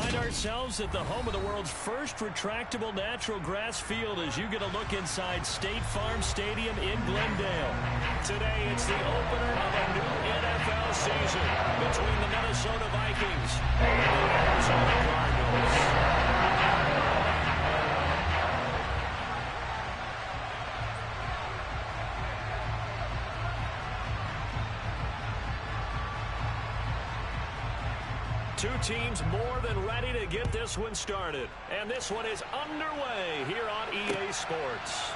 find ourselves at the home of the world's first retractable natural grass field as you get a look inside State Farm Stadium in Glendale. Today, it's the opener of a new NFL season between the Minnesota Vikings and the Arizona Cardinals. Two teams more than ready to get this one started. And this one is underway here on EA Sports.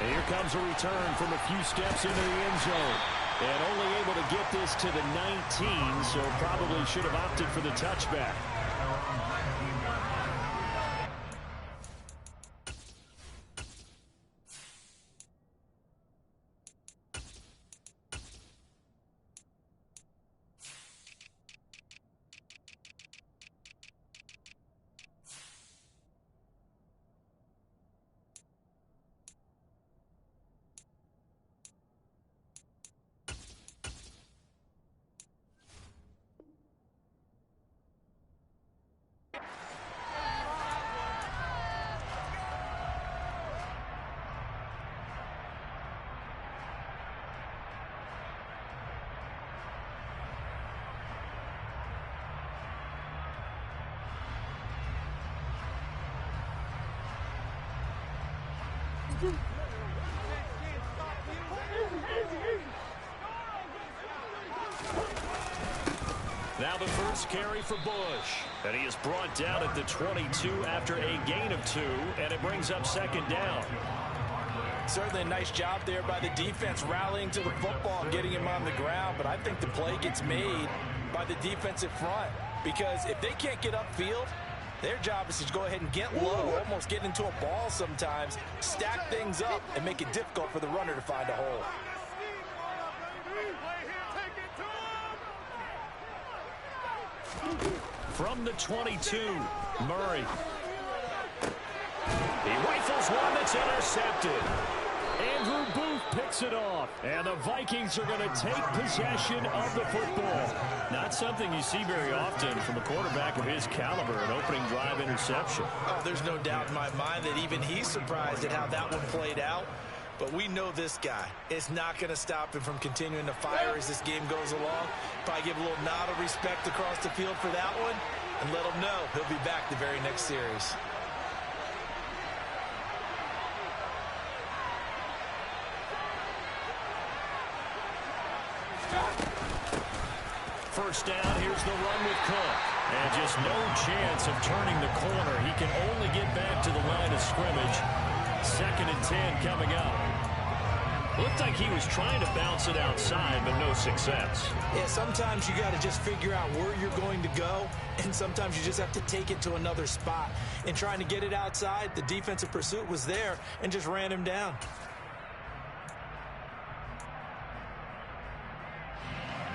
And here comes a return from a few steps into the end zone. And only able to get this to the 19, so probably should have opted for the touchback. Now the first carry for Bush. And he is brought down at the 22 after a gain of 2, and it brings up second down. Certainly a nice job there by the defense rallying to the football and getting him on the ground, but I think the play gets made by the defensive front because if they can't get upfield, their job is to go ahead and get low, almost get into a ball sometimes, stack things up, and make it difficult for the runner to find a hole. From the 22, Murray. He rifles one that's intercepted. Andrew Booth picks it off. And the Vikings are going to take possession of the football. Not something you see very often from a quarterback of his caliber, an opening drive interception. Oh, there's no doubt in my mind that even he's surprised at how that one played out. But we know this guy is not going to stop him from continuing to fire as this game goes along. Probably give a little nod of respect across the field for that one and let him know he'll be back the very next series. First down, here's the run with Cook. And just no chance of turning the corner. He can only get back to the line of scrimmage. 2nd and 10 coming up. Looked like he was trying to bounce it outside, but no success. Yeah, sometimes you got to just figure out where you're going to go, and sometimes you just have to take it to another spot. In trying to get it outside, the defensive pursuit was there and just ran him down.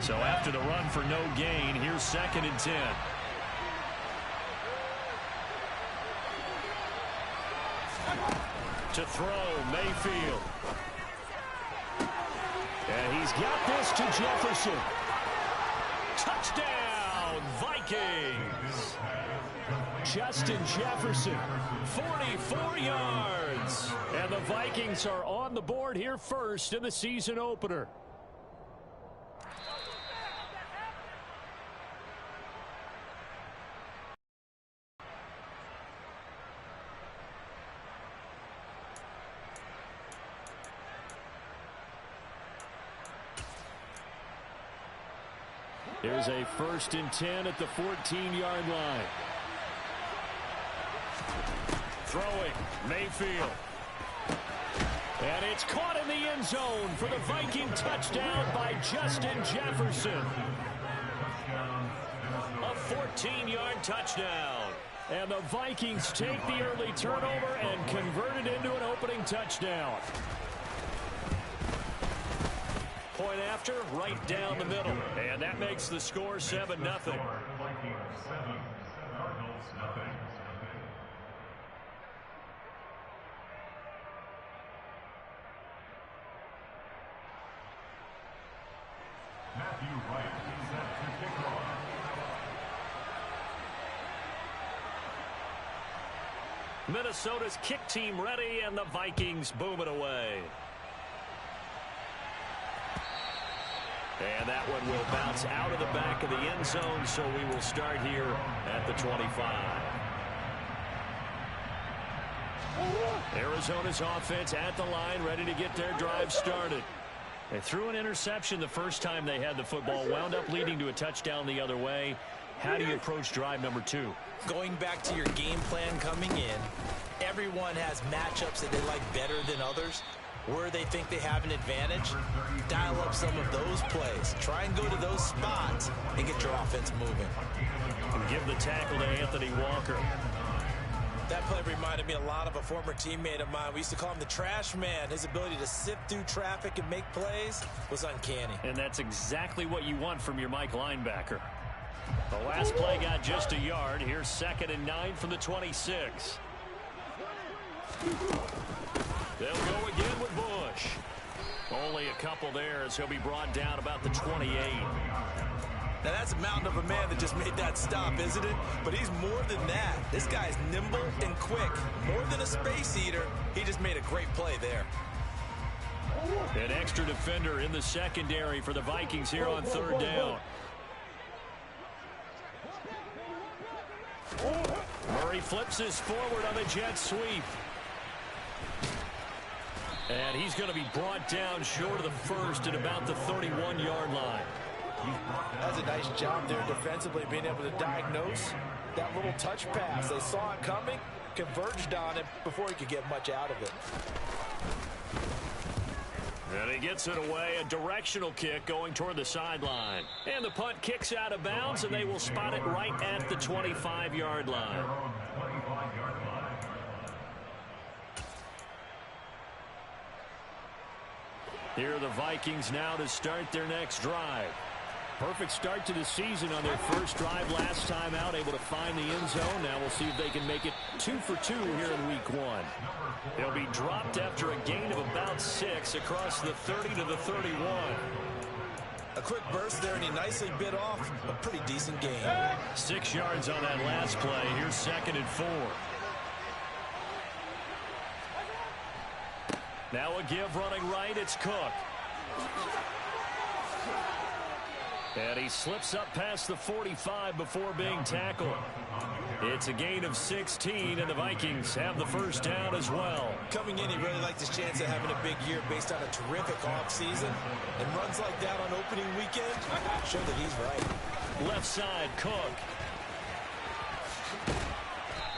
So after the run for no gain, here's 2nd and 10. To throw, Mayfield. And he's got this to Jefferson. Touchdown, Vikings. Justin Jefferson, 44 yards. And the Vikings are on the board here first in the season opener. Here's a 1st and 10 at the 14-yard line. Throwing, Mayfield. And it's caught in the end zone for the Viking touchdown by Justin Jefferson. A 14-yard touchdown. And the Vikings take the early turnover and convert it into an opening touchdown. Point after, right down the middle. And that makes the score 7-0. Minnesota's kick team ready, and the Vikings boom it away. And that one will bounce out of the back of the end zone, so we will start here at the 25. Arizona's offense at the line, ready to get their drive started. They threw an interception the first time they had the football, wound up leading to a touchdown the other way. How do you approach drive number 2? Going back to your game plan coming in, everyone has matchups that they like better than others. Where they think they have an advantage, dial up some of those plays. Try and go to those spots and get your offense moving. And give the tackle to Anthony Walker. That play reminded me a lot of a former teammate of mine. We used to call him the trash man. His ability to sift through traffic and make plays was uncanny. And that's exactly what you want from your Mike linebacker. The last play got just a yard. Here's 2nd and 9 from the 26. They'll go again with Bush. Only a couple there as he'll be brought down about the 28. Now that's a mountain of a man that just made that stop, isn't it? But he's more than that. This guy's nimble and quick. More than a space eater, he just made a great play there. An extra defender in the secondary for the Vikings here on 3rd down. Murray flips this forward on the jet sweep. And he's going to be brought down short of the first at about the 31-yard line. That's a nice job there defensively, being able to diagnose that little touch pass. They saw it coming, converged on it before he could get much out of it. And he gets it away, a directional kick going toward the sideline. And the punt kicks out of bounds, and they will spot it right at the 25-yard line. Here are the Vikings now to start their next drive. Perfect start to the season on their first drive last time out, able to find the end zone. Now we'll see if they can make it 2 for 2 here in week 1. They'll be dropped after a gain of about 6 across the 30 to the 31. A quick burst there, and he nicely bit off a pretty decent gain. 6 yards on that last play. Here's 2nd and 4. Now a give running right. It's Cook. And he slips up past the 45 before being tackled. It's a gain of 16, and the Vikings have the first down as well. Coming in, he really liked his chance of having a big year based on a terrific offseason. And runs like that on opening weekend show that he's right. Left side, Cook.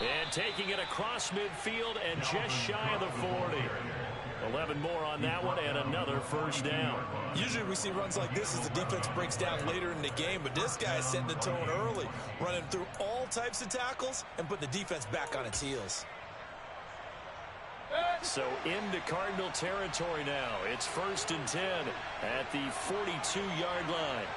And taking it across midfield and just shy of the 40. 11 more on that one and another first down. Usually we see runs like this as the defense breaks down later in the game, but this guy's setting the tone early, running through all types of tackles and putting the defense back on its heels. So into Cardinal territory now. It's 1st and 10 at the 42-yard line.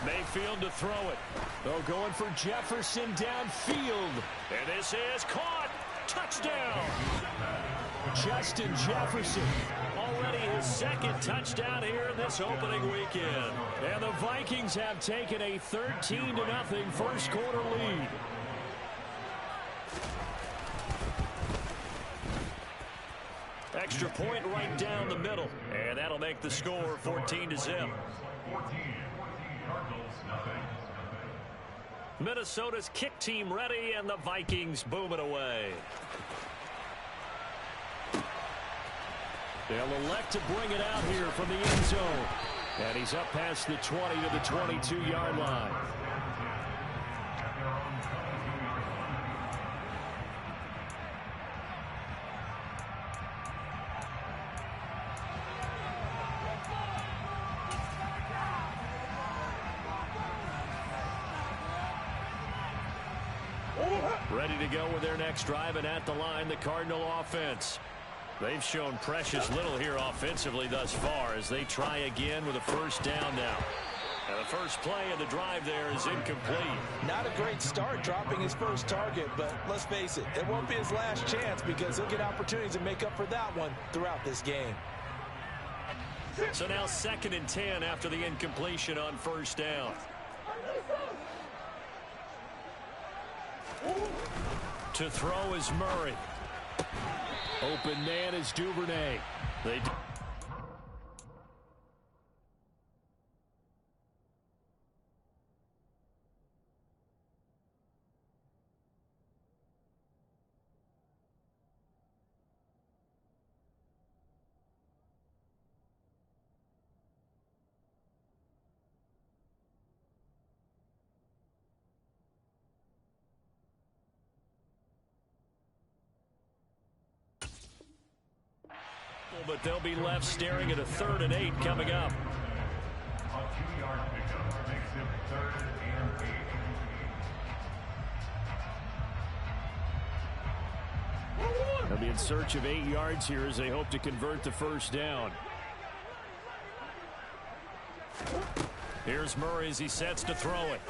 Mayfield to throw it. They're going for Jefferson downfield. And this is caught. Touchdown. Justin Jefferson, already his 2nd touchdown here in this opening weekend. And the Vikings have taken a 13-0 first quarter lead. Extra point right down the middle. And that'll make the score 14-0. Minnesota's kick team ready, and the Vikings boom it away. They'll elect to bring it out here from the end zone. And he's up past the 20 to the 22-yard line. Ready to go with their next drive, and at the line, the Cardinal offense. They've shown precious little here offensively thus far as they try again with a first down now. And the first play of the drive there is incomplete. Not a great start dropping his first target, but let's face it, it won't be his last chance because he'll get opportunities to make up for that one throughout this game. So now 2nd and 10 after the incompletion on first down. To throw is Murray. Open man is Duvernay. But they'll be left staring at a 3rd and 8 coming up. A 2-yard pickup makes it 3rd and 8. They'll be in search of 8 yards here as they hope to convert the first down. Here's Murray as he sets to throw it.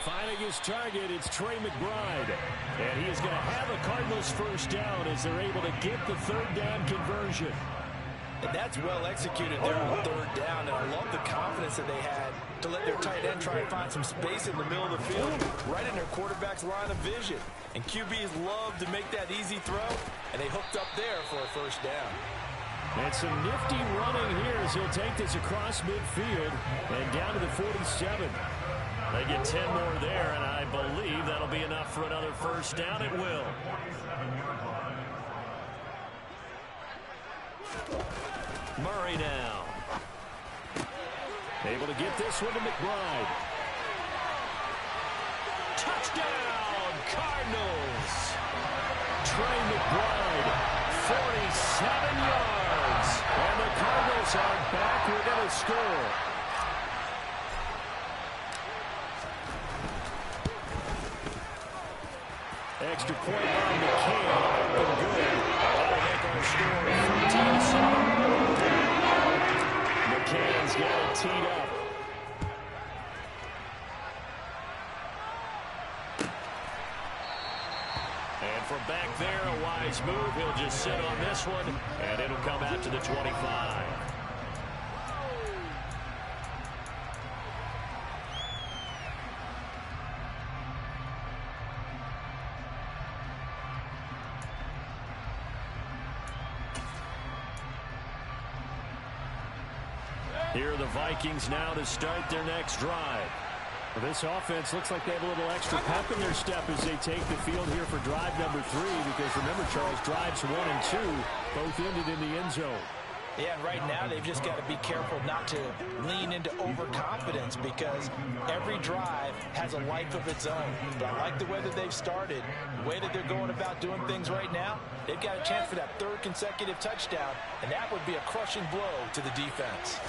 Finding his target, it's Trey McBride. And he is going to have a Cardinals first down as they're able to get the 3rd down conversion. And that's well executed there on 3rd down. And I love the confidence that they had to let their tight end try and find some space in the middle of the field, right in their quarterback's line of vision. And QBs love to make that easy throw, and they hooked up there for a first down. And some nifty running here as he'll take this across midfield and down to the 47. They get 10 more there, and I believe that'll be enough for another first down. It will. Murray now. Able to get this one to McBride. Touchdown, Cardinals. Trey McBride, 47 yards. And the Cardinals are back within a score. Extra point by McCann. Open good. That'll make our score 14-7. McCann's got it teed up. And from back there, a wise move. He'll just sit on this one, and it'll come out to the 25. Here are the Vikings now to start their next drive. Well, this offense looks like they have a little extra pep in their step as they take the field here for drive number 3. Because remember, Charles, drives 1 and 2 both ended in the end zone. Yeah, and right now they've just got to be careful not to lean into overconfidence because every drive has a life of its own. But I like the way that they've started, the way that they're going about doing things right now. They've got a chance for that 3rd consecutive touchdown, and that would be a crushing blow to the defense.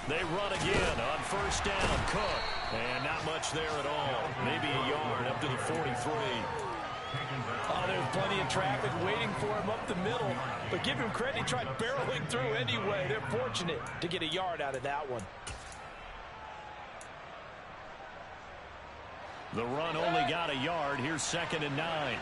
They run again on first down. Cook. And not much there at all. Maybe a yard up to the 43. Oh, there's plenty of traffic waiting for him up the middle. But give him credit, he tried barreling through anyway. They're fortunate to get a yard out of that one. The run only got a yard. Here's 2nd and 9.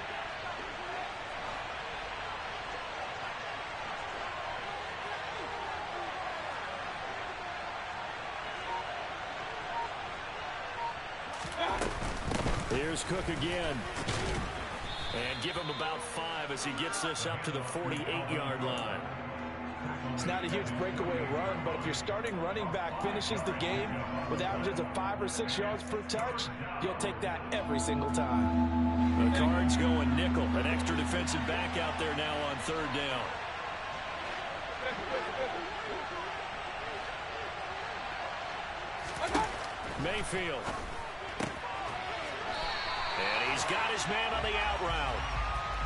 Here's Cook again. And give him about 5 as he gets this up to the 48-yard line. It's not a huge breakaway run, but if your starting running back finishes the game with averages of 5 or 6 yards per touch, you'll take that every single time. The Cards going nickel. An extra defensive back out there now on 3rd down. Mayfield. And he's got his man on the out route.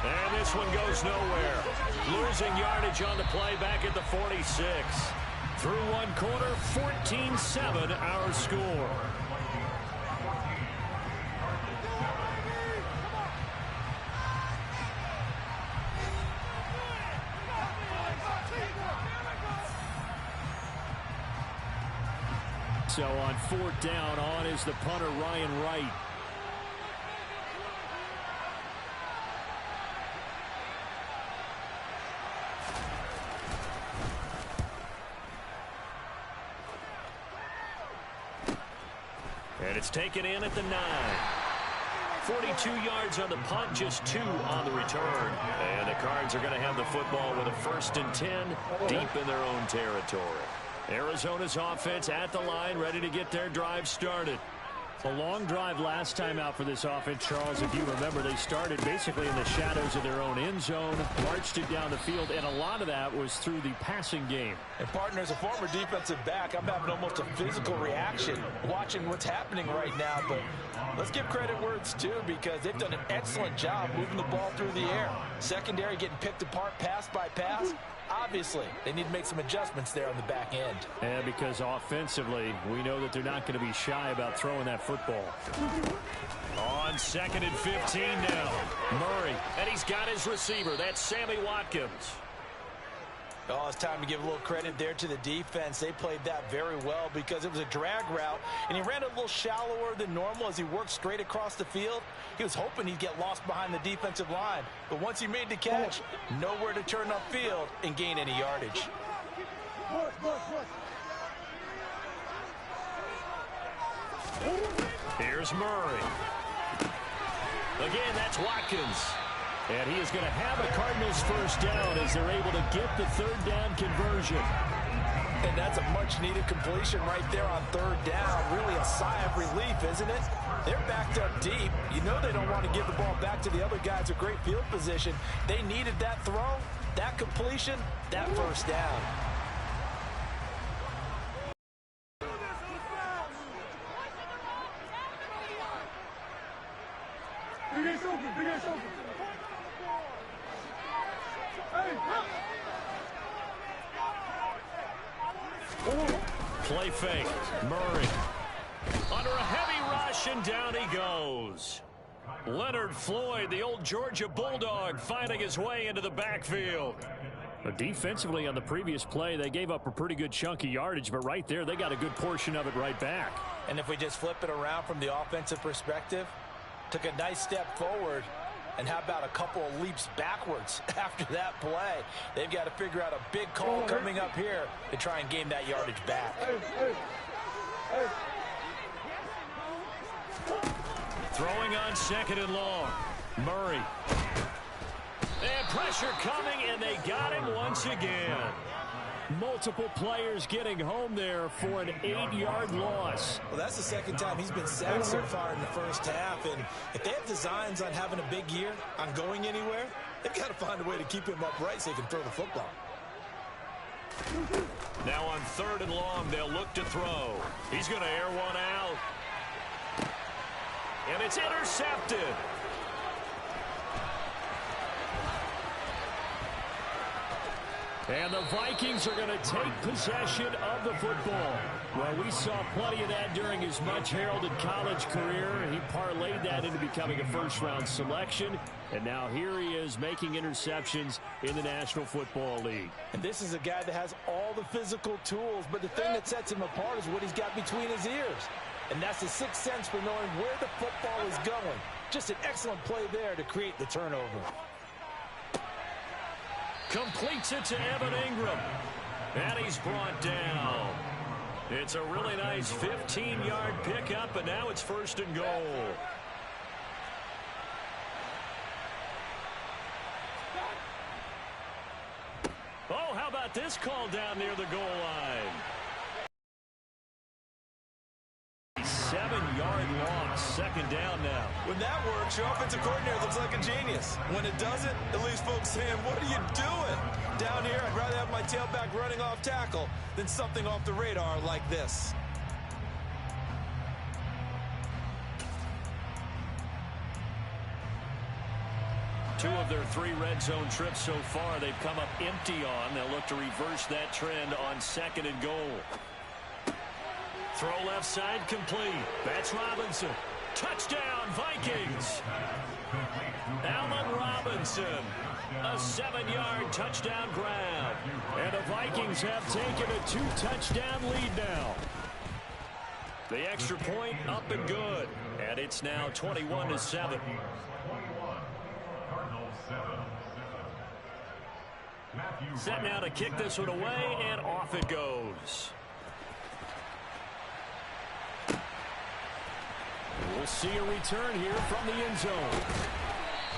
And this one goes nowhere. Losing yardage on the play back at the 46. Through one quarter, 14-7 our score. So on 4th down, on is the punter, Ryan Wright. And it's taken in at the 9. 42 yards on the punt, just 2 on the return. And the Cards are going to have the football with a 1st and 10 deep in their own territory. Arizona's offense at the line, ready to get their drive started. A long drive last time out for this offense, Charles. If you remember, they started basically in the shadows of their own end zone, marched it down the field, and a lot of that was through the passing game. And partner, as a former defensive back, I'm having almost a physical reaction watching what's happening right now. But let's give credit where it's due, because they've done an excellent job moving the ball through the air. Secondary getting picked apart pass by pass. Obviously, they need to make some adjustments there on the back end. And because offensively, we know that they're not going to be shy about throwing that football. On 2nd and 15 now. Murray, and he's got his receiver. That's Sammy Watkins. Oh, it's time to give a little credit there to the defense. They played that very well because it was a drag route, and he ran a little shallower than normal as he worked straight across the field. He was hoping he'd get lost behind the defensive line, but once he made the catch, nowhere to turn upfield and gain any yardage. Here's Murray. Again, that's Watkins. And he is going to have a Cardinals 1st down as they're able to get the 3rd down conversion. And that's a much-needed completion right there on 3rd down. Really a sigh of relief, isn't it? They're backed up deep. You know they don't want to give the ball back to the other guys with great field position. They needed that throw, that completion, that 1st down. Play fake. Murray. Under a heavy rush, and down he goes. Leonard Floyd, the old Georgia Bulldog, finding his way into the backfield. Defensively on the previous play, they gave up a pretty good chunk of yardage, but right there, they got a good portion of it right back. And if we just flip it around from the offensive perspective, took a nice step forward, and how about a couple of leaps backwards after that play? They've got to figure out a big call coming up here to try and gain that yardage back. Throwing on 2nd and long. Murray. And pressure coming, and they got him once again. Multiple players getting home there for an 8-yard loss. Well, that's the 2nd time he's been sacked so far in the 1st half. And if they have designs on having a big year, on going anywhere, they've got to find a way to keep him upright so he can throw the football. Now on 3rd and long, they'll look to throw. He's going to air one out. And it's intercepted. And the Vikings are going to take possession of the football. Well, we saw plenty of that during his much-heralded college career. He parlayed that into becoming a 1st-round selection. And now here he is making interceptions in the National Football League. And this is a guy that has all the physical tools, but the thing that sets him apart is what he's got between his ears. And that's the 6th sense for knowing where the football is going. Just an excellent play there to create the turnover. Completes it to Evan Ingram. And he's brought down. It's a really nice 15-yard pickup, and now it's 1st and goal. Oh, how about this call down near the goal line? 7-yard loss, 2nd down now. When that works, your offensive coordinator looks like a genius. When it doesn't, it leaves folks saying, what are you doing? Down here, I'd rather have my tailback running off tackle than something off the radar like this. Two of their 3 red zone trips so far, they've come up empty on. They'll look to reverse that trend on 2nd and goal. Throw left side complete. That's Robinson. Touchdown, Vikings. Allen Robinson. A 7-yard touchdown grab. And the Vikings have taken a 2-touchdown lead now. The extra point up and good. And it's now 21-7. Set now to kick this one away, and off it goes. We'll see a return here from the end zone.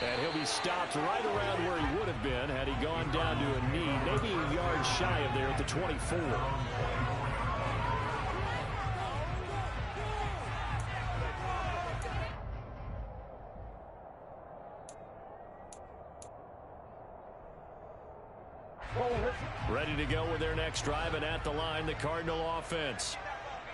And he'll be stopped right around where he would have been had he gone down to a knee, maybe a yard shy of there at the 24. Ready to go with their next drive, and at the line, the Cardinal offense.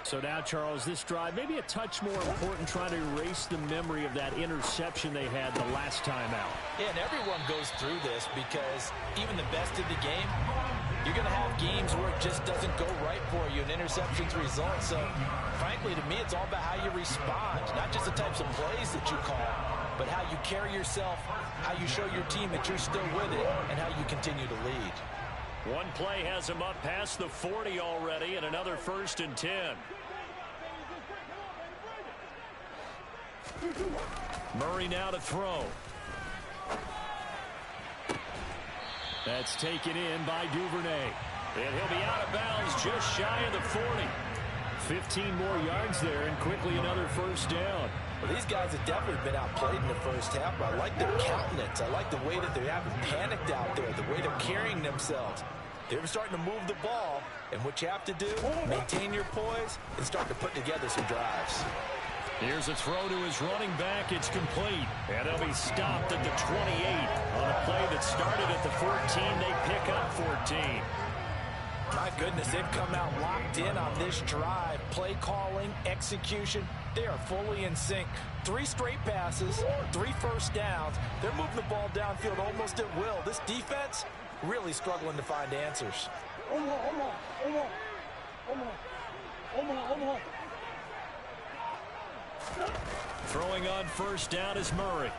So now, Charles, this drive maybe a touch more important, trying to erase the memory of that interception they had the last time out. Yeah, and everyone goes through this because even the best of the game, you're going to have games where it just doesn't go right for you, and interceptions result. So, frankly, to me, it's all about how you respond, not just the types of plays that you call, but how you carry yourself, how you show your team that you're still with it, and how you continue to lead. One play has him up past the 40 already, and another 1st and 10. Murray now to throw. That's taken in by Duvernay. And he'll be out of bounds just shy of the 40. 15 more yards there, and quickly another 1st down. Well, these guys have definitely been outplayed in the first half, but I like their countenance. I like the way that they haven't panicked out there, the way they're carrying themselves. They're starting to move the ball, and what you have to do, maintain your poise and start to put together some drives. Here's a throw to his running back. It's complete. And they'll be stopped at the 28. On a play that started at the 14, they pick up 14. My goodness, they've come out locked in on this drive. Play calling, execution, they are fully in sync. 3 straight passes, 3 first downs. They're moving the ball downfield almost at will. This defense really struggling to find answers. Throwing on 1st down is Murray.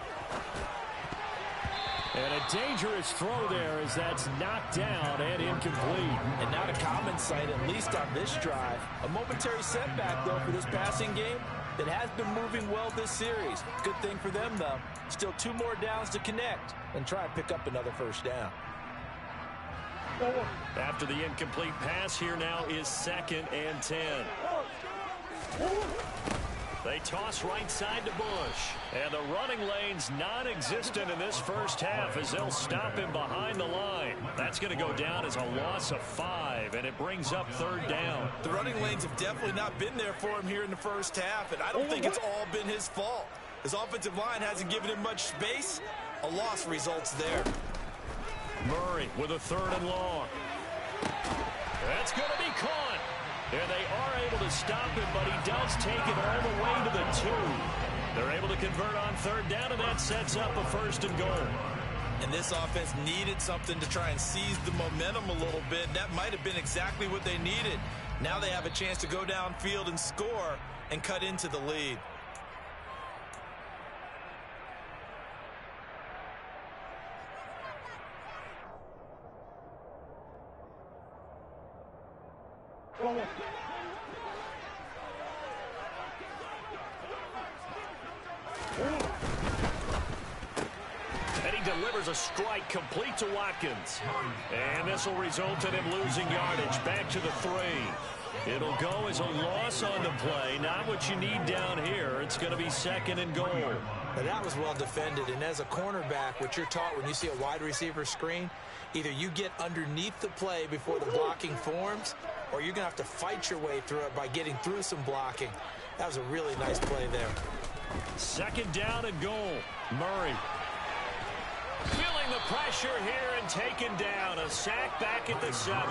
And a dangerous throw there as that's knocked down and incomplete. And not a common sight, at least on this drive. A momentary setback, though, for this passing game that has been moving well this series. Good thing for them, though. Still 2 more downs to connect and try and pick up another 1st down. After the incomplete pass, here now is 2nd and 10. They toss right side to Bush. And the running lane's non-existent in this first half as they'll stop him behind the line. That's going to go down as a loss of 5, and it brings up 3rd down. The running lanes have definitely not been there for him here in the first half, and I don't think it's all been his fault. His offensive line hasn't given him much space. A loss results there. Murray with a 3rd and long. That's going to be caught. And they are able to stop him, but he does take it all the way to the 2. They're able to convert on 3rd down, and that sets up a 1st and goal. And this offense needed something to try and seize the momentum a little bit. That might have been exactly what they needed. Now they have a chance to go downfield and score and cut into the lead. And he delivers a strike complete to Watkins. And this will result in him losing yardage back to the 3. It'll go as a loss on the play. Not what you need down here. It's going to be 2nd and goal. Now that was well defended, and as a cornerback, what you're taught when you see a wide receiver screen, either you get underneath the play before the blocking forms, or you're going to have to fight your way through it by getting through some blocking. That was a really nice play there. 2nd down and goal. Murray feeling the pressure here and taken down. A sack back at the 7.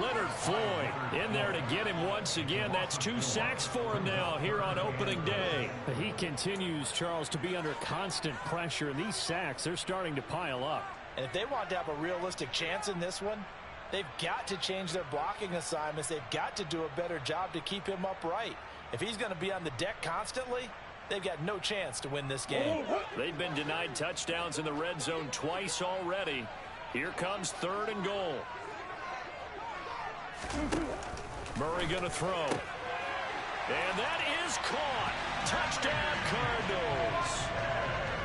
Leonard Floyd in there to get him once again. That's 2 sacks for him now here on opening day. He continues, Charles, to be under constant pressure, and these sacks, they're starting to pile up. And if they want to have a realistic chance in this one, they've got to change their blocking assignments. They've got to do a better job to keep him upright. If he's going to be on the deck constantly, they've got no chance to win this game. They've been denied touchdowns in the red zone twice already. Here comes 3rd and goal. Murray going to throw. And that is caught. Touchdown, Cardinals.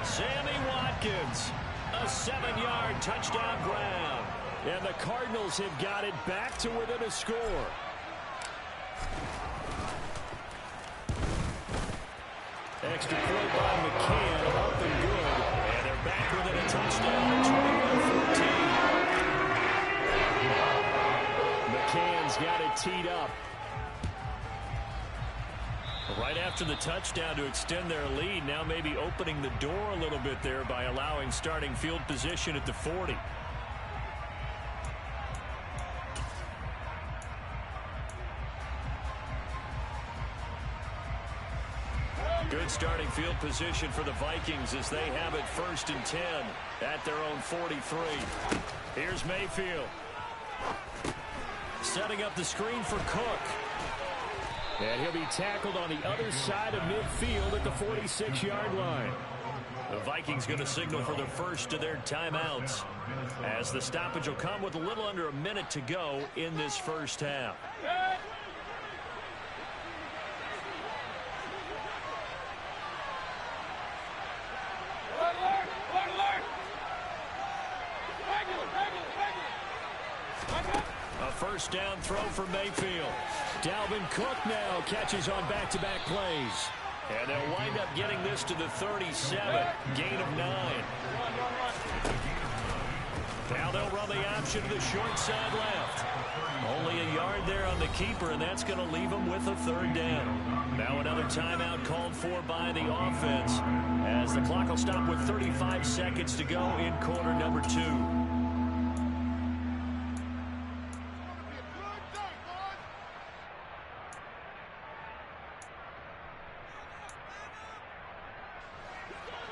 Sammy Watkins, a 7-yard touchdown grab. And the Cardinals have got it back to within a score. extra point by McCann, up and good. And they're back within a touchdown, 21-14. McCann's got it teed up. Right after the touchdown to extend their lead, now maybe opening the door a little bit there by allowing starting field position at the 40. Good starting field position for the Vikings as they have it 1st and 10 at their own 43. Here's Mayfield. Setting up the screen for Cook. And he'll be tackled on the other side of midfield at the 46-yard line. The Vikings going to signal for the first of their timeouts as the stoppage will come with a little under a minute to go in this first half. A first down throw for Mayfield. Dalvin Cook now catches on back-to-back plays. And they'll wind up getting this to the 37. Gain of 9. Now they'll run the option to the short side left. Only a yard there on the keeper, and that's going to leave them with a 3rd down. Now another timeout called for by the offense as the clock will stop with 35 seconds to go in quarter number 2.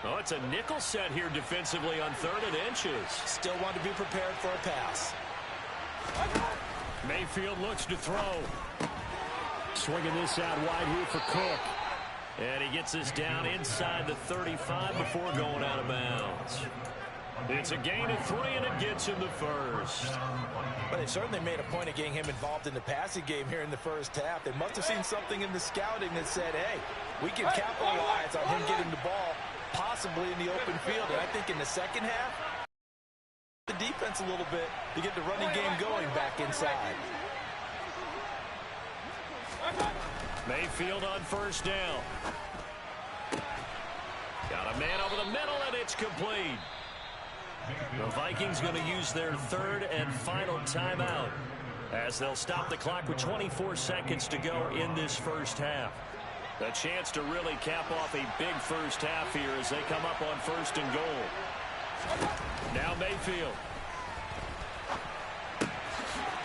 Oh, it's a nickel set here defensively on 3rd and inches. Still want to be prepared for a pass. Mayfield looks to throw. Swinging this out wide here for Cook. And he gets this down inside the 35 before going out of bounds. It's a gain of 3, and it gets him the first. But they certainly made a point of getting him involved in the passing game here in the first half. They must have seen something in the scouting that said, hey, we can capitalize on him getting the ball possibly in the open field. And I think in the second half, the defense a little bit to get the running game going back inside. Mayfield on first down. Got a man over the middle, and it's complete. The Vikings going to use their 3rd and final timeout as they'll stop the clock with 24 seconds to go in this first half. A chance to really cap off a big first half here as they come up on 1st and goal. Now Mayfield.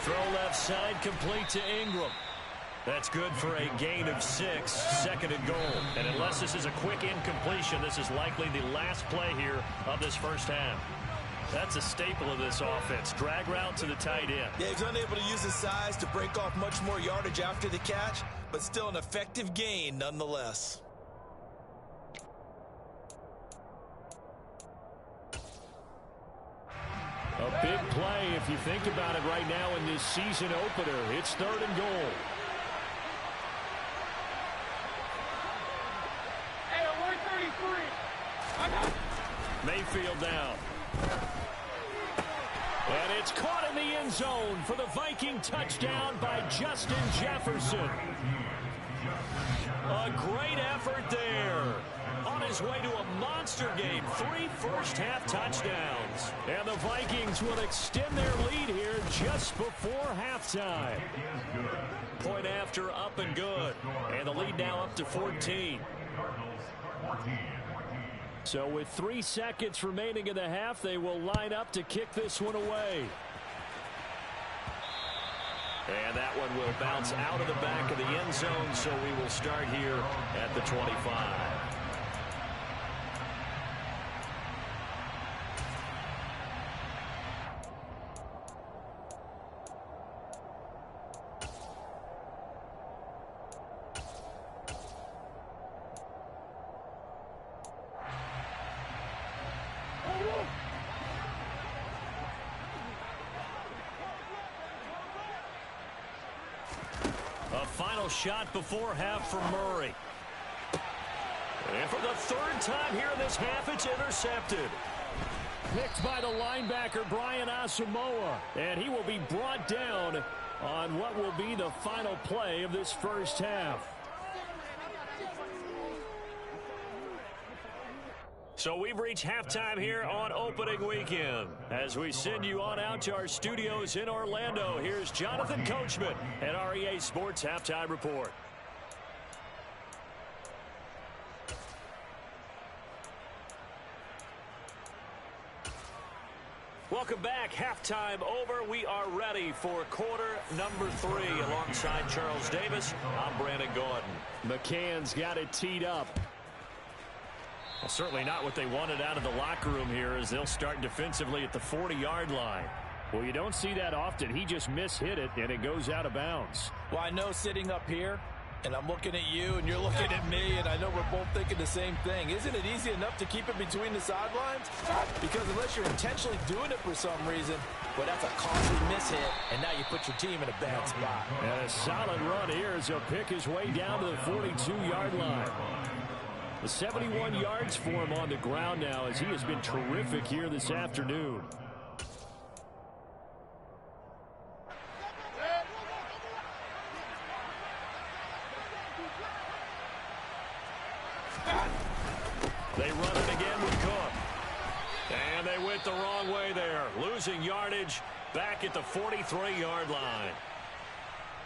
Throw left side, complete to Ingram. That's good for a gain of 6, 2nd and goal. And unless this is a quick incompletion, this is likely the last play here of this first half. That's a staple of this offense. Drag route to the tight end. Yeah, he's unable to use his size to break off much more yardage after the catch, but still an effective gain nonetheless. A big play if you think about it right now in this season opener. It's 3rd and goal. Mayfield down. And it's caught in the end zone for the Viking touchdown by Justin Jefferson. A great effort there. On his way to a monster game. 3 first-half touchdowns. And the Vikings will extend their lead here just before halftime. Point after, up and good. And the lead now up to 14. So with 3 seconds remaining in the half, they will line up to kick this one away. And that one will bounce out of the back of the end zone, so we will start here at the 25. Final shot before half for Murray. And for the 3rd time here in this half, it's intercepted. Picked by the linebacker, Brian Asamoah. And he will be brought down on what will be the final play of this first half. So we've reached halftime here on opening weekend. As we send you on out to our studios in Orlando, here's Jonathan Coachman at REA Sports Halftime Report. Welcome back. Halftime over. We are ready for quarter number 3. Alongside Charles Davis, I'm Brandon Gordon. McCann's got it teed up. Well, certainly not what they wanted out of the locker room here, as they'll start defensively at the 40-yard line. Well, you don't see that often. He just mishit it, and it goes out of bounds. Well, I know sitting up here, and I'm looking at you, and you're looking at me, and I know we're both thinking the same thing. Isn't it easy enough to keep it between the sidelines? Because unless you're intentionally doing it for some reason, well, that's a costly mishit, and now you put your team in a bad spot. And a solid run here as he'll pick his way down to the 42-yard line. The 71 yards for him on the ground now, as he has been terrific here this afternoon. They run it again with Cook. And they went the wrong way there, losing yardage back at the 43-yard line.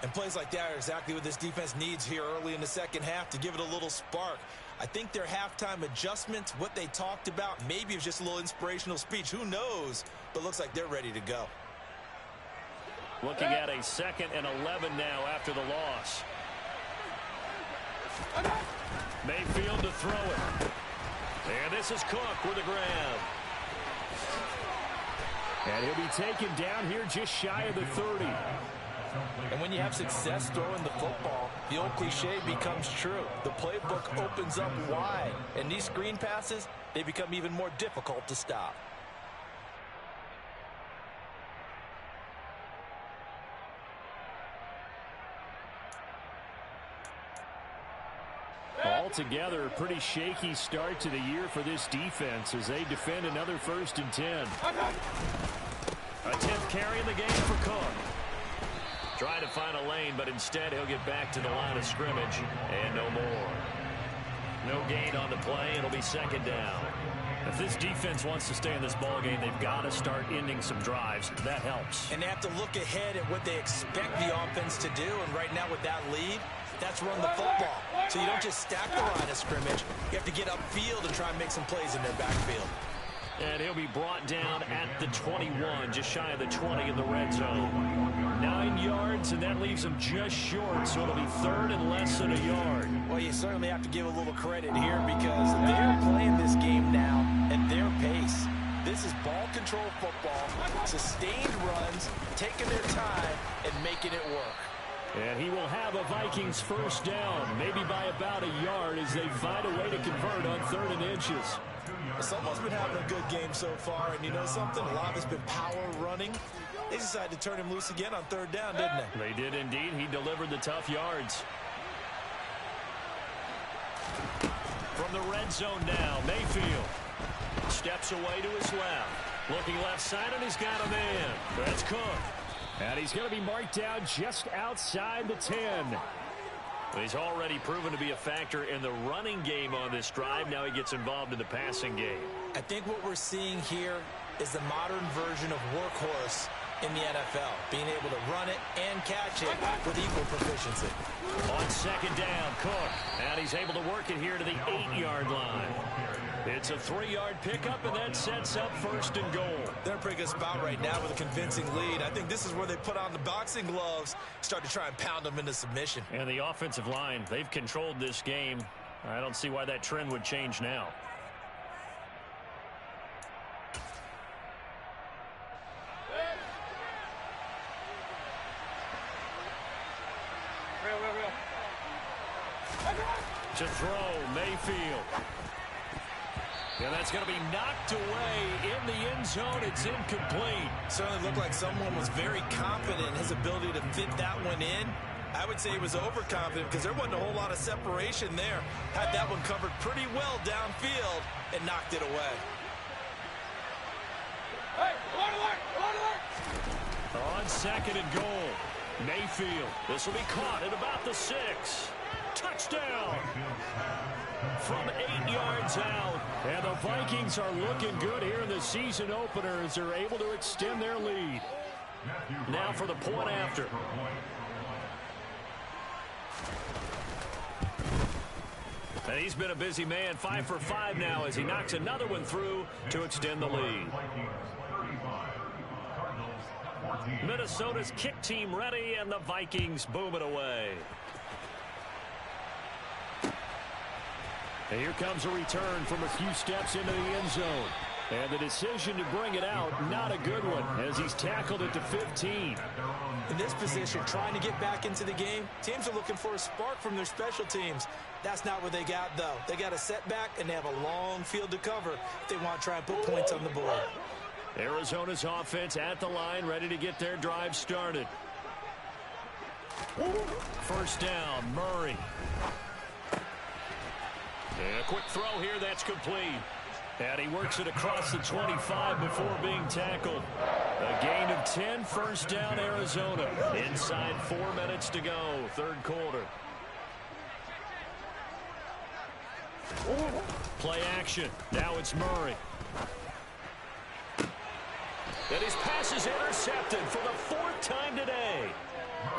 And plays like that are exactly what this defense needs here early in the second half to give it a little spark. I think their halftime adjustments, what they talked about, maybe it was just a little inspirational speech. Who knows? But looks like they're ready to go. Looking at a 2nd and 11 now after the loss. Mayfield to throw it. And this is Cook with a grab. And he'll be taken down here just shy of the 30. And when you have success throwing the football, the old cliche becomes true. The playbook opens up wide. And these screen passes, they become even more difficult to stop. Altogether, a pretty shaky start to the year for this defense as they defend another 1st and 10. A 10th carry in the game for Cook. Trying to find a lane, but instead he'll get back to the line of scrimmage, and no more. No gain on the play. It'll be 2nd down. If this defense wants to stay in this ballgame, they've got to start ending some drives. That helps. And they have to look ahead at what they expect the offense to do, and right now with that lead, that's run the football. So you don't just stack the line of scrimmage. You have to get upfield and try and make some plays in their backfield. And he'll be brought down at the 21, just shy of the 20 in the red zone. 9 yards, and that leaves him just short, so it'll be 3rd and less than a yard. Well, you certainly have to give a little credit here because they're playing this game now at their pace. This is ball control football, sustained runs, taking their time, and making it work. And he will have a Vikings 1st down, maybe by about a yard as they find a way to convert on 3rd and inches. Someone's been having a good game so far, and you know something? A lot of it's been power running. They decided to turn him loose again on 3rd down, didn't they? They did indeed. He delivered the tough yards. From the red zone now, Mayfield steps away to his left. Looking left side, and he's got a man. That's Cook. And he's going to be marked down just outside the 10. He's already proven to be a factor in the running game on this drive. Now he gets involved in the passing game. I think what we're seeing here is the modern version of workhorse in the NFL, being able to run it and catch it with equal proficiency. On 2nd down, Cook. And he's able to work it here to the 8-yard line. It's a 3-yard pickup, and that sets up 1st and goal. They're in a pretty good spot right now with a convincing lead. I think this is where they put on the boxing gloves, start to try and pound them into submission. And the offensive line, they've controlled this game. I don't see why that trend would change now. To throw, Mayfield. And that's going to be knocked away in the end zone. It's incomplete. Certainly looked like someone was very confident in his ability to fit that one in. I would say he was overconfident because there wasn't a whole lot of separation there. Had that one covered pretty well downfield and knocked it away. Hey, on 2nd and goal, Mayfield. This will be caught at about the 6. Touchdown. from 8 yards out. And the Vikings are looking good here in the season opener as they're able to extend their lead. Now for the point after. And he's been a busy man, 5 for 5 now as he knocks another one through to extend the lead. Minnesota's kick team ready, and the Vikings boom it away. And here comes a return from a few steps into the end zone. And the decision to bring it out, not a good one, as he's tackled at the 15. In this position, trying to get back into the game, teams are looking for a spark from their special teams. That's not what they got, though. They got a setback, and they have a long field to cover if they want to try and put points on the board. Arizona's offense at the line, ready to get their drive started. First down, Murray. And a quick throw here, that's complete. And he works it across the 25 before being tackled. A gain of 10, first down, Arizona. Inside 4 minutes to go, third quarter. Play action. Now it's Murray. And his pass is intercepted for the 4th time today.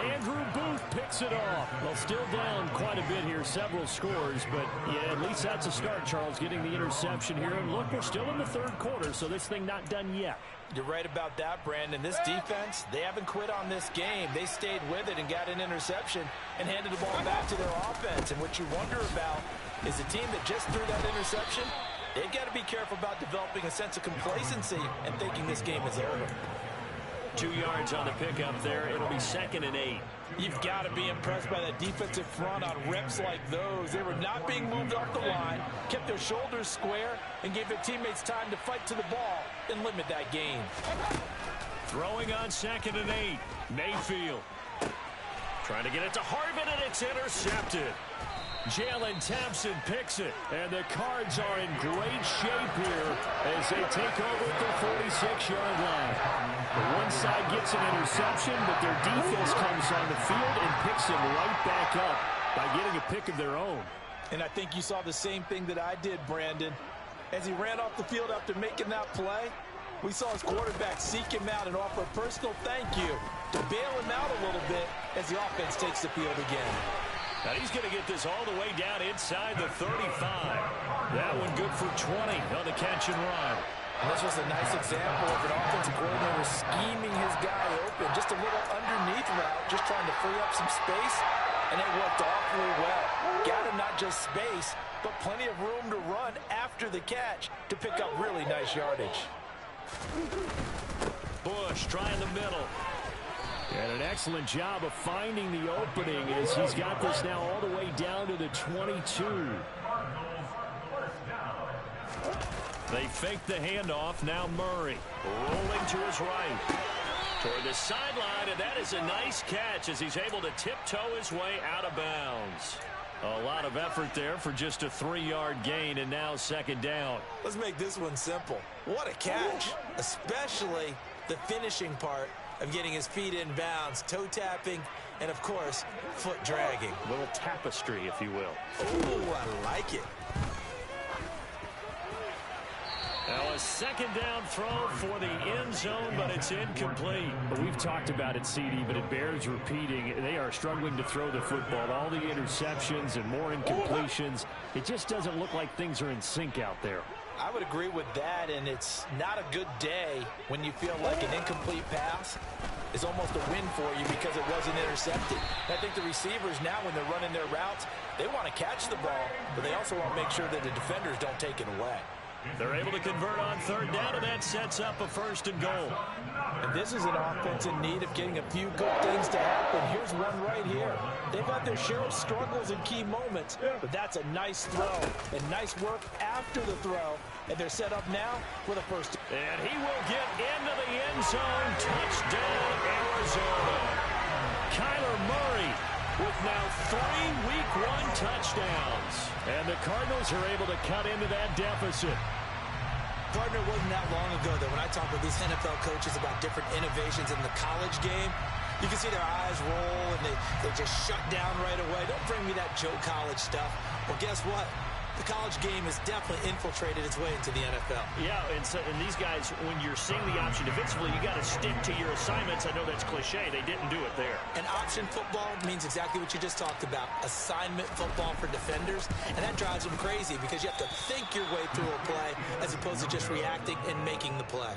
Andrew Booth picks it off. Well, still down quite a bit here, several scores, but yeah, at least that's a start, Charles, getting the interception here. And look, we're still in the third quarter, so this thing not done yet. You're right about that, Brandon. This defense, they haven't quit on this game. They stayed with it and got an interception and handed the ball back to their offense. And what you wonder about is a team that just threw that interception, they've got to be careful about developing a sense of complacency and thinking this game is over. 2 yards on the pickup there. It'll be 2nd and 8. You've got to be impressed by that defensive front on reps like those. They were not being moved off the line, kept their shoulders square, and gave their teammates time to fight to the ball and limit that gain. Throwing on 2nd and 8. Mayfield. Trying to get it to Harvin, and it's intercepted. Jalen Thompson picks it, and the Cards are in great shape here as they take over at the 46-yard line. The one side gets an interception, but their defense comes on the field and picks him right back up by getting a pick of their own. And I think you saw the same thing that I did, Brandon. As he ran off the field after making that play, we saw his quarterback seek him out and offer a personal thank you to bail him out a little bit as the offense takes the field again. Now he's going to get this all the way down inside the 35. That one good for 20 on the catch and run. And this was a nice example of an offensive coordinator scheming his guy open. Just a little underneath route, just trying to free up some space, and it worked awfully well. Got him not just space, but plenty of room to run after the catch to pick up really nice yardage. Bush trying the middle. And an excellent job of finding the opening as he's got this now all the way down to the 22. They fake the handoff. Now Murray rolling to his right. Toward the sideline, and that is a nice catch as he's able to tiptoe his way out of bounds. A lot of effort there for just a 3-yard gain, and now 2nd down. Let's make this one simple. What a catch, especially the finishing part of getting his feet in bounds, toe tapping, and of course, foot dragging. A little tapestry, if you will. Oh, I like it. Now a 2nd down throw for the end zone, but it's incomplete. We've talked about it, CD, but it bears repeating. They are struggling to throw the football. All the interceptions and more incompletions. It just doesn't look like things are in sync out there. I would agree with that, and it's not a good day when you feel like an incomplete pass is almost a win for you because it wasn't intercepted. I think the receivers now, when they're running their routes, they want to catch the ball, but they also want to make sure that the defenders don't take it away. They're able to convert on 3rd down, and that sets up a 1st and goal. And this is an offense in need of getting a few good things to happen. Here's one right here. They've had their share of struggles in key moments, but that's a nice throw and nice work after the throw. And they're set up now with a 1st. And he will get into the end zone. Touchdown, Arizona. Kyler Murray with now 3 Week 1 touchdowns. And the Cardinals are able to cut into that deficit. Partner, wasn't that long ago that when I talk with these NFL coaches about different innovations in the college game, you can see their eyes roll and they just shut down right away. Don't bring me that Joe College stuff. Well, guess what? The college game has definitely infiltrated its way into the NFL. Yeah, and these guys, when you're seeing the option defensively, you got to stick to your assignments. I know that's cliche. They didn't do it there. And option football means exactly what you just talked about, assignment football for defenders, and that drives them crazy because you have to think your way through a play as opposed to just reacting and making the play.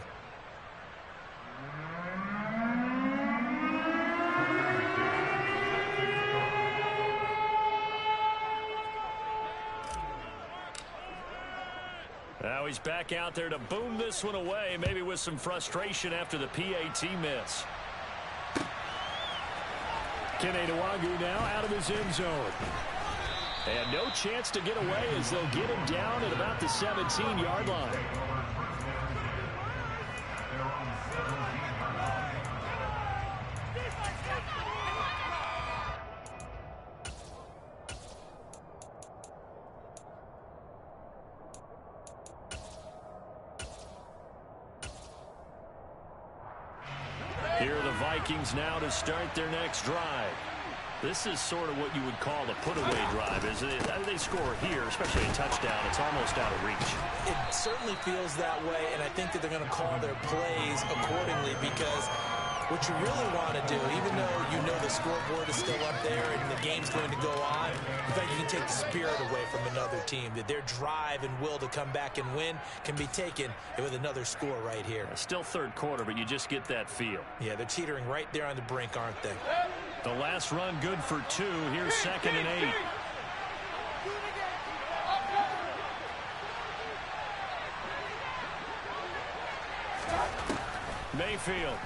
Now he's back out there to boom this one away, maybe with some frustration after the PAT miss. S3w1 now out of his end zone. And no chance to get away as they'll get him down at about the 17-yard line. Here are the Vikings now to start their next drive. This is sort of what you would call a put-away drive, isn't it? They score here, especially a touchdown. It's almost out of reach. It certainly feels that way, and I think that they're going to call their plays accordingly because what you really want to do, even though you know the scoreboard is still up there and the game's going to go on, in fact, you can take the spirit away from another team. That their drive and will to come back and win can be taken with another score right here. Still third quarter, but you just get that feel. Yeah, they're teetering right there on the brink, aren't they? The last run good for 2. Here's 2nd and 8. Mayfield.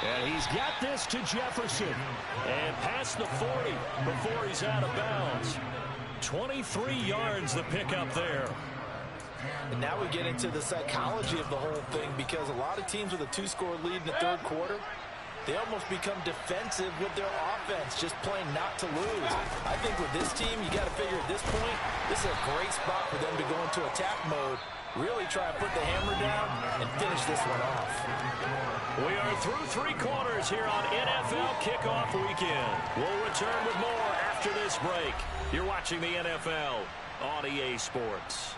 And he's got this to Jefferson. And past the 40 before he's out of bounds. 23 yards the pickup there. And now we get into the psychology of the whole thing because a lot of teams with a 2-score lead in the third quarter, they almost become defensive with their offense, just playing not to lose. I think with this team, you got to figure at this point, this is a great spot for them to go into attack mode, really try to put the hammer down and finish this one off. We are through 3 quarters here on NFL Kickoff Weekend. We'll return with more after this break. You're watching the NFL on EA Sports.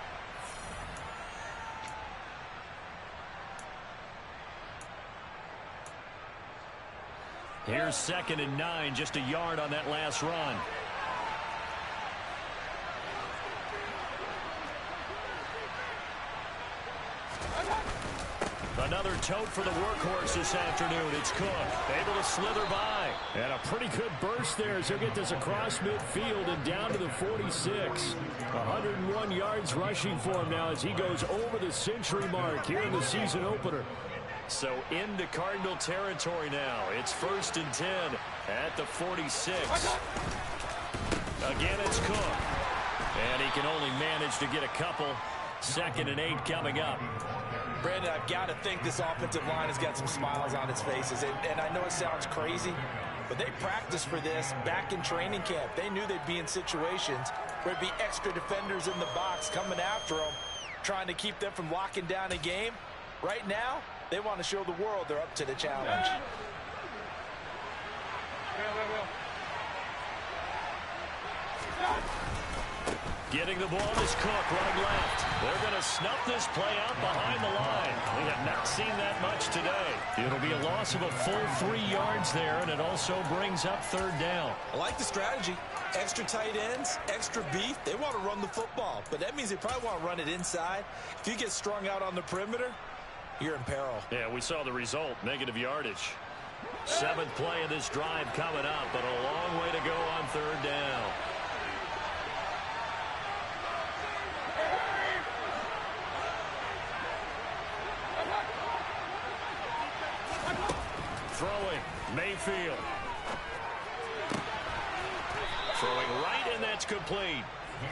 Here's 2nd and 9, just a yard on that last run. Another tote for the workhorse this afternoon. It's Cook, able to slither by. And a pretty good burst there as he'll get this across midfield and down to the 46. 101 yards rushing for him now as he goes over the century mark here in the season opener. So into Cardinal territory now. It's 1st and 10 at the 46. Again, it's Cook. And he can only manage to get a couple. 2nd and 8 coming up. Brandon, I've got to think this offensive line has got some smiles on its faces. And I know it sounds crazy, but they practiced for this back in training camp. They knew they'd be in situations where there'd be extra defenders in the box coming after them, trying to keep them from locking down a game. Right now, they want to show the world they're up to the challenge. Getting the ball is Cook, right left. They're going to snuff this play out behind the line. We have not seen that much today. It'll be a loss of a full 3 yards there, and it also brings up 3rd down. I like the strategy. Extra tight ends, extra beef. They want to run the football, but that means they probably want to run it inside. If you get strung out on the perimeter, you're in peril. Yeah, we saw the result, negative yardage. 7th play of this drive coming up, but a long way to go on 3rd down. Throwing, Mayfield. Throwing right, and that's complete.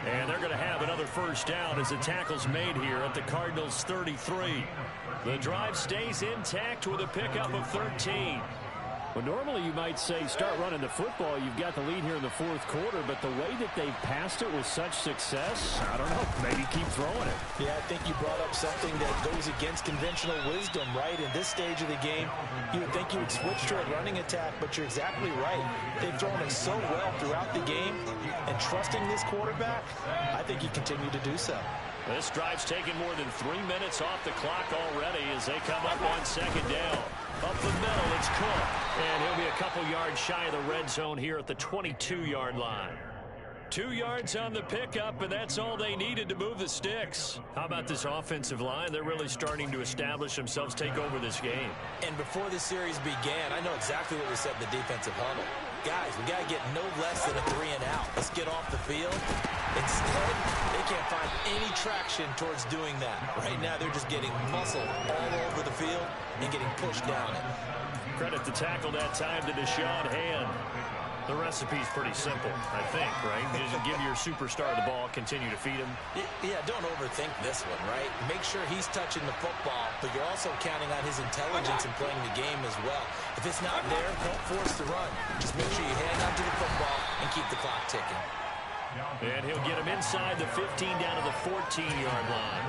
And they're going to have another 1st down as the tackle's made here at the Cardinals' 33. The drive stays intact with a pickup of 13. Well, normally you might say start running the football. You've got the lead here in the fourth quarter, but the way that they've passed it with such success, I don't know, maybe keep throwing it. Yeah, I think you brought up something that goes against conventional wisdom, right? In this stage of the game, you would think you would switch to a running attack, but you're exactly right. They've thrown it so well throughout the game, and trusting this quarterback, I think you continue to do so. This drive's taken more than 3 minutes off the clock already as they come up on second down. Up the middle, it's Cook. And he'll be a couple yards shy of the red zone here at the 22-yard line. 2 yards on the pickup, and that's all they needed to move the sticks. How about this offensive line? They're really starting to establish themselves, take over this game. And before the series began, I know exactly what we said in the defensive huddle. Guys, we got to get no less than a 3-and-out. Let's get off the field. Instead, they can't find any traction towards doing that. Right now, they're just getting muscle all over the field and getting pushed down it. Credit the tackle that time to Deshaun Hand. The recipe's pretty simple, I think, right? You just give your superstar the ball, continue to feed him. Yeah, don't overthink this one, right? Make sure he's touching the football, but you're also counting on his intelligence in playing the game as well. If it's not there, don't force the run. Just make sure you hang on to the football and keep the clock ticking. And he'll get him inside the 15 down to the 14-yard line.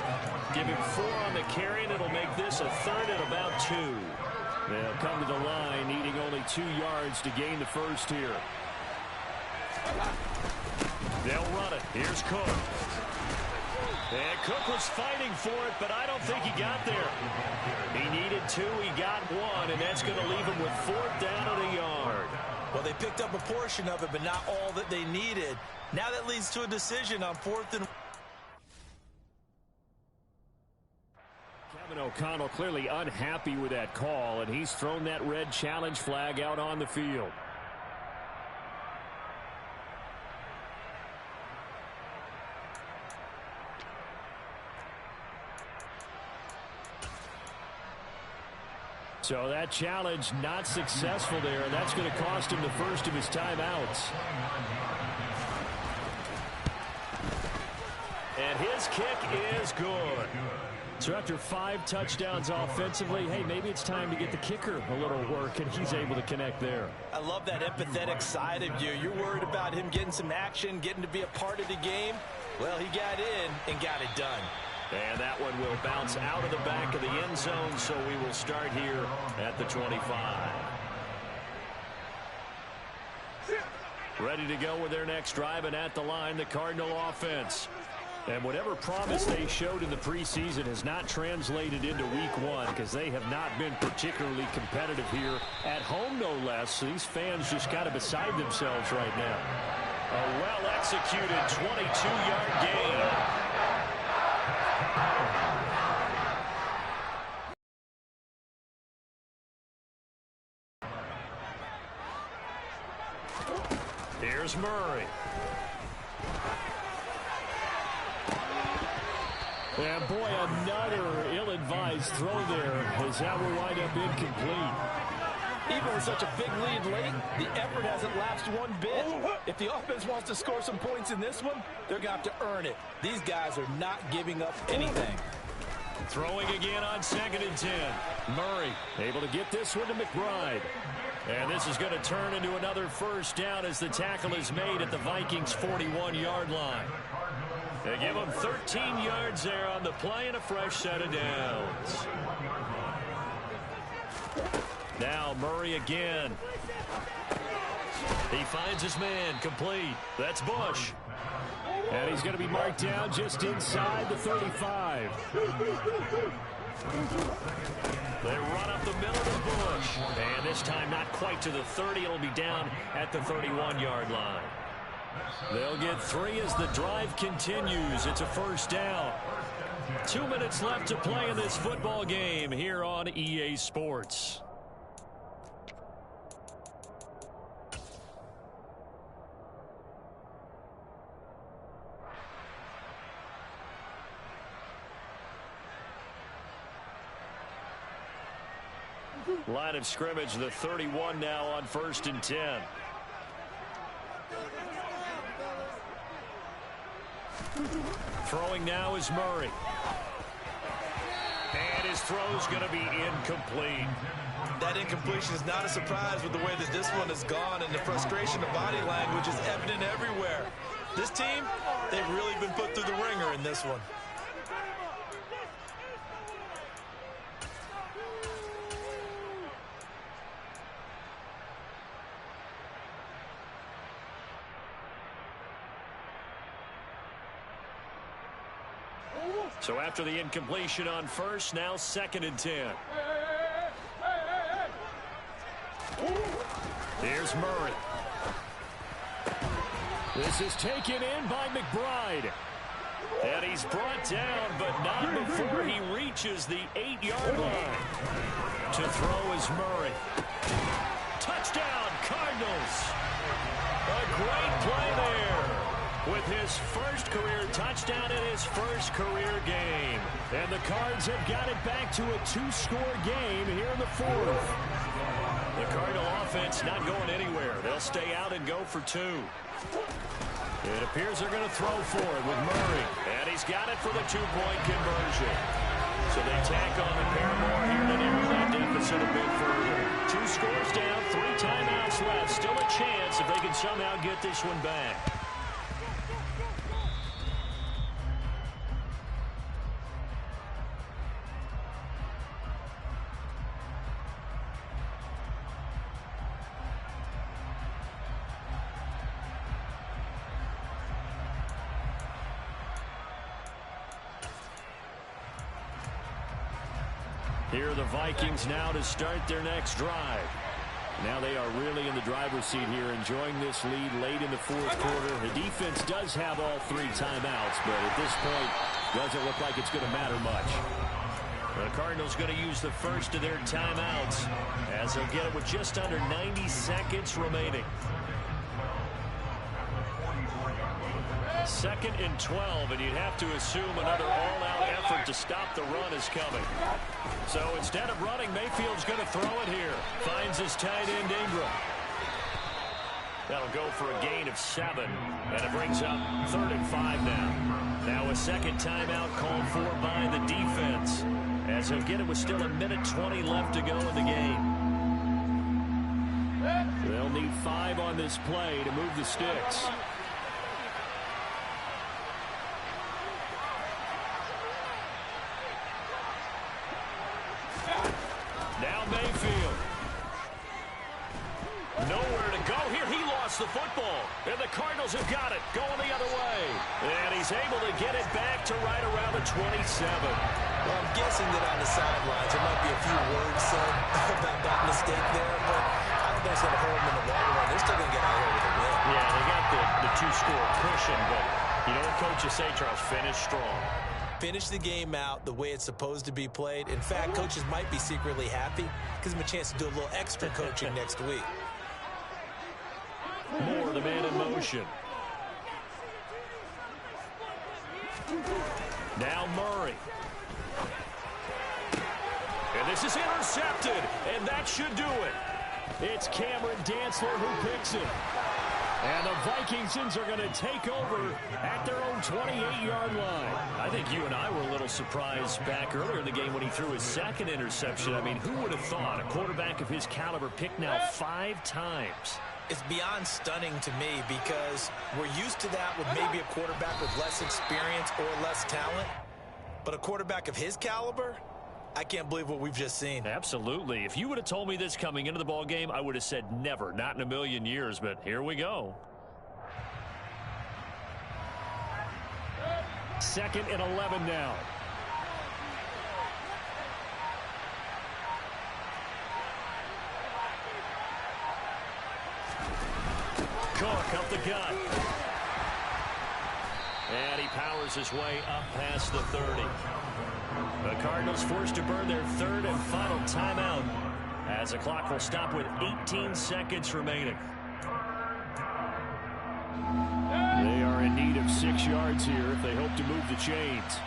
Give him 4 on the carry, and it'll make this a third and about 2. They'll come to the line, needing only 2 yards to gain the first here. They'll run it. Here's Cook. And Cook was fighting for it, but I don't think he got there. He needed 2. He got 1, and that's going to leave him with 4th down and a yard. Well, they picked up a portion of it, but not all that they needed. Now that leads to a decision on 4th and... Kevin O'Connell clearly unhappy with that call, and he's thrown that red challenge flag out on the field. So that challenge not successful there, and that's going to cost him the first of his timeouts. And his kick is good. So after 5 touchdowns offensively, hey, maybe it's time to get the kicker a little work, and he's able to connect there. I love that empathetic side of you. You're worried about him getting some action, getting to be a part of the game. Well, he got in and got it done. And that one will bounce out of the back of the end zone, so we will start here at the 25. Ready to go with their next drive, and at the line, the Cardinal offense. And whatever promise they showed in the preseason has not translated into week 1 because they have not been particularly competitive here at home, no less. So these fans just kind of beside themselves right now. A well-executed 22-yard gain. Here's Murray. And boy, another ill-advised throw there as that will wind up incomplete. Even with such a big lead late, the effort hasn't lapsed one bit. If the offense wants to score some points in this one, they're going to have to earn it. These guys are not giving up anything. Throwing again on 2nd and 10. Murray able to get this one to McBride. And this is going to turn into another first down as the tackle is made at the Vikings' 41-yard line. They give him 13 yards there on the play and a fresh set of downs. Now Murray again. He finds his man complete. That's Bush. And he's going to be marked down just inside the 35. They run up the middle of Bush. And this time not quite to the 30. It'll be down at the 31-yard line. They'll get 3 as the drive continues. It's a first down. 2 minutes left to play in this football game here on EA Sports. Line of scrimmage, the 31 now on 1st and 10. Throwing now is Murray. And his throw's going to be incomplete. That incompletion is not a surprise with the way that this one has gone, and the frustration of body language is evident everywhere. This team, they've really been put through the ringer in this one. So after the incompletion on first, now 2nd and 10. Here's Murray. This is taken in by McBride. And he's brought down, but not before he reaches the 8-yard line. To throw is Murray. Touchdown, Cardinals. A great play there. With his first career touchdown in his first career game. And the Cards have got it back to a 2-score game here in the 4th. The Cardinal offense not going anywhere. They'll stay out and go for 2. It appears they're going to throw for it with Murray. And he's got it for the 2-point conversion. So they tack on a pair more here to narrow that deficit a bit further. 2 scores down, 3 timeouts left. Still a chance if they can somehow get this one back. Here are the Vikings now to start their next drive. Now they are really in the driver's seat here, enjoying this lead late in the 4th quarter. The defense does have all 3 timeouts, but at this point, doesn't look like it's going to matter much. The Cardinals going to use the first of their timeouts, as they'll get it with just under 90 seconds remaining. 2nd and 12, and you'd have to assume another all-out effort to stop the run is coming. So instead of running, Mayfield's going to throw it here. Finds his tight end Ingram. That'll go for a gain of 7, and it brings up 3rd and 5 now. Now a second timeout called for by the defense, as he'll get it with still 1:20 left to go in the game. They'll need 5 on this play to move the sticks. Now Mayfield. Nowhere to go here. He lost the football. And the Cardinals have got it. Going the other way. And he's able to get it back to right around the 27. Well, I'm guessing that on the sidelines there might be a few words said about that mistake there, but I don't think it's going to hold them in the long run. They're still going to get out here with a win. Yeah, they got the 2-score cushion, but you know what coaches say, Charles? Finish strong. Finish the game out the way it's supposed to be played. In fact, coaches might be secretly happy. Gives them a chance to do a little extra coaching next week. Moore, the man in motion. Now Murray. And this is intercepted, and that should do it. It's Cameron Dantzler who picks it. And the Vikings are going to take over at their own 28-yard line. I think you and I were a little surprised back earlier in the game when he threw his 2nd interception. I mean, who would have thought a quarterback of his caliber picked now 5 times? It's beyond stunning to me because we're used to that with maybe a quarterback with less experience or less talent. But a quarterback of his caliber, I can't believe what we've just seen. Absolutely. If you would have told me this coming into the ball game, I would have said never, not in a million years, but here we go. 2nd and 11 now. Cook up the gut. And he powers his way up past the 30. The Cardinals forced to burn their 3rd and final timeout as the clock will stop with 18 seconds remaining. They are in need of 6 yards here if they hope to move the chains.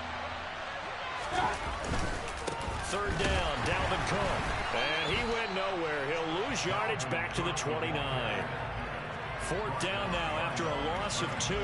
3rd down, Dalvin Cook. And he went nowhere. He'll lose yardage back to the 29. 4th down now after a loss of 2.